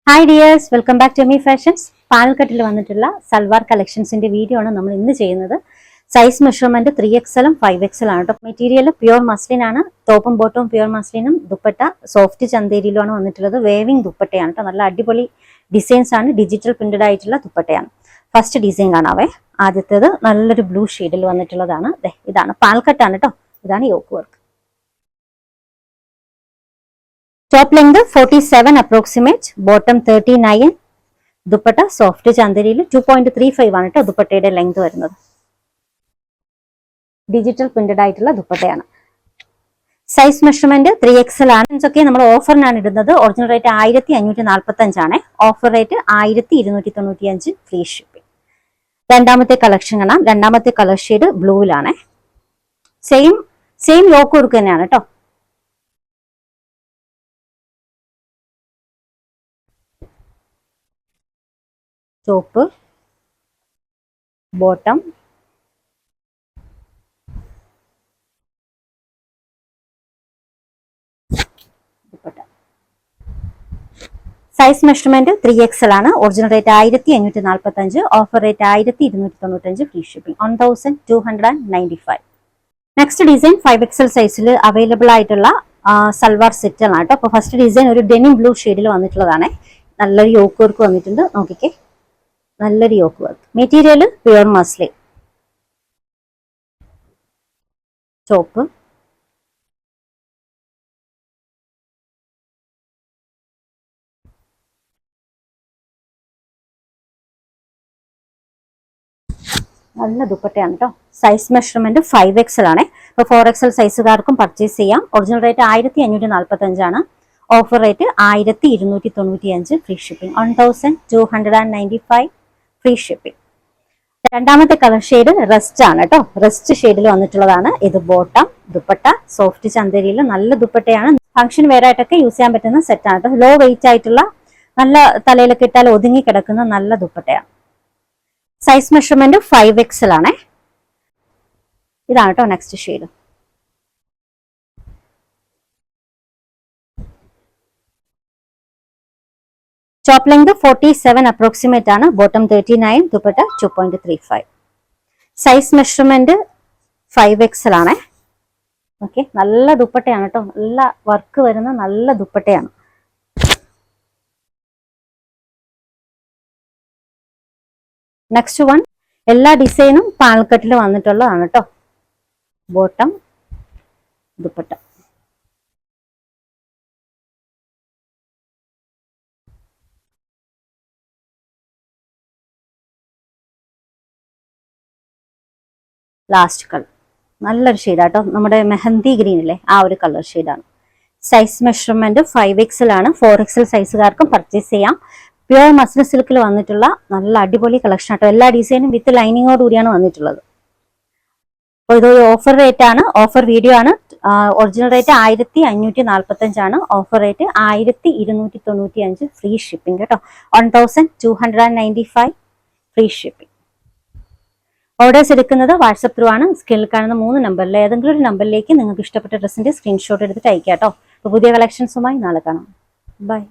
Hi dears, welcome back to me fashions. പാലക്കാട്ടിൽ വന്നിട്ടുള്ള salwar കളക്ഷൻസിന്റെ video ആണ് നമ്മൾ ഇന്ന് ചെയ്യുന്നത്. സൈസ് മെഷർമെന്റ് 3XL 5XL ആണ് കേട്ടോ. മെറ്റീരിയൽ പ്യുവർ മസ്ലിൻ ആണ്. ടോപ്പും ബോട്ടവും പ്യുവർ മസ്ലിനും, ദുപ്പട്ട സോഫ്റ്റ് ചന്തേരിയിലുമാണ് വന്നിട്ടുള്ളത്. വേവിംഗ് ദുപ്പട്ടയാണ് കേട്ടോ. നല്ല അടിപൊളി ഡിസൈൻസ് ആണ്. ഡിജിറ്റൽ പ്രിന്റഡ് ആയിട്ടുള്ള ദുപ്പട്ടയാണ്. ഫസ്റ്റ് ഡിസൈൻ കാണാവേ. ആദ്യത്തേത് നല്ലൊരു ബ്ലൂ ഷെയ്ഡിൽ വന്നിട്ടുള്ളതാണ്. ഇതാണ് പാൽക്കട്ടാണ് കേട്ടോ. ഇതാണ് yoke work. Top length 47 approximate, bottom 39, dupatta soft ചന്ദരിയിൽ 2.35 ആണ് കേട്ടോ ദുപ്പട്ടയുടെ ലെങ്ത് വരുന്നത്. ഡിജിറ്റൽ പ്രിന്റഡ് ആയിട്ടുള്ള ദുപ്പട്ടയാണ്. സൈസ് മെഷർമെന്റ് 3XL ആണ്. ഒക്കെ നമ്മൾ ഓഫറിനാണ് ഇടുന്നത്. ഒറിജിനൽ റേറ്റ് 1545 ആണ്. Offer rate 1295, free shipping. രണ്ടാമത്തെ കളക്ഷൻ കാണാം. രണ്ടാമത്തെ കളർ ഷെയ്ഡ് ബ്ലൂവിലാണ്. സെയിം യോക്ക് വർക്ക് തന്നെയാണ് കേട്ടോ. Top, bottom, dupatta. Size measurement 3XL ആണ്. Original rate 1545, offer rate 1295, free shipping. 1295. Next design 5XL സൈസിൽ അവൈലബിൾ ആയിട്ടുള്ള സൽവാർ സെറ്റ് ആണ് കേട്ടോ. അപ്പോൾ ഫസ്റ്റ് ഡിസൈൻ ഒരു ഡെനിം ബ്ലൂ ഷെയ്ഡിൽ വന്നിട്ടുള്ളതാണ്. നല്ലൊരു യോക്ക് വർക്ക് വന്നിട്ടുണ്ട്. നോക്കിക്കേ, നല്ലൊരു yoke work. Material pure muslin. Top, നല്ല ദുപ്പട്ടയാണ് കേട്ടോ. സൈസ് മെഷർമെന്റ് 5XL ആണ്. അപ്പോൾ 4XL സൈസുകാർക്കും പർച്ചേസ് ചെയ്യാം. ഒറിജിനൽ റേറ്റ് 1545 ആണ്. Offer rate 1295, free shipping. 1295, free shipping. രണ്ടാമത്തെ കളർ ഷെയ്ഡ് റസ്റ്റ് ആണ് കേട്ടോ. റസ്റ്റ് ഷെയ്ഡിൽ വന്നിട്ടുള്ളതാണ്. ഇത് ബോട്ടം, ദുപ്പട്ട സോഫ്റ്റ് ചന്ദരിയിൽ നല്ല ദുപ്പട്ടയാണ്. ഫംഗ്ഷൻ വെയർ ആയിട്ടൊക്കെ യൂസ് ചെയ്യാൻ പറ്റുന്ന സെറ്റാണ് കേട്ടോ. ലോ വെയിറ്റ് ആയിട്ടുള്ള, നല്ല തലയിലൊക്കെ ഇട്ടാൽ ഒതുങ്ങി കിടക്കുന്ന നല്ല ദുപ്പട്ടയാണ്. സൈസ് മെഷർമെന്റ് 5XL ആണ്. ഇതാണ് കേട്ടോ next shade. Top length 47 approximate ആണ്. Bottom 39, dupatta 2.35. Size measurement 5XL ആണ്. ഓക്കെ, നല്ല ദുപ്പട്ടയാണ് കേട്ടോ. നല്ല വർക്ക് വരുന്ന നല്ല ദുപ്പട്ടയാണ്. നെക്സ്റ്റ് വൺ, എല്ലാ ഡിസൈനും പാൽക്കട്ടിൽ വന്നിട്ടുള്ളതാണ് കേട്ടോ. ബോട്ടം, ദുപ്പട്ട. ലാസ്റ്റ് കളർ നല്ലൊരു ഷെയ്ഡാട്ടോ. നമ്മുടെ മെഹന്തി ഗ്രീൻ ഇല്ലേ, ആ ഒരു കളർ ഷെയ്ഡാണ്. സൈസ് മെഷർമെന്റ് 5XL ആണ്. 4XL സൈസുകാർക്കും പർച്ചേസ് ചെയ്യാം. പ്യുവർ മസ്ലിൻ സിൽക്കിൽ വന്നിട്ടുള്ള നല്ല അടിപൊളി കളക്ഷൻ ആട്ടോ. എല്ലാ ഡിസൈനും വിത്ത് ലൈനിങ്ങോട് കൂടിയാണ് വന്നിട്ടുള്ളത്. അപ്പോൾ ഇതൊരു ഓഫർ റേറ്റ് ആണ്, ഓഫർ വീഡിയോ ആണ്. ഒറിജിനൽ റേറ്റ് 1545 ആണ്. ഓഫർ റേറ്റ് 1295, ഫ്രീ ഷിപ്പിംഗ് കേട്ടോ. 1295, ഫ്രീ ഷിപ്പിംഗ്. ഓർഡേഴ്സ് എടുക്കുന്നത് വാട്സപ്പ് ത്രൂ ആണ്. സ്ക്രീനിൽ കാണുന്ന 3 നമ്പറിൽ ഏതെങ്കിലും ഒരു നമ്പറിലേക്ക് നിങ്ങൾക്ക് ഇഷ്ടപ്പെട്ട ഡ്രസ്സിന്റെ സ്ക്രീൻഷോട്ട് എടുത്തിട്ട് അയക്കാം കേട്ടോ. അപ്പോൾ പുതിയ കളക്ഷൻസുമായി നാളെ കാണാം. ബൈ.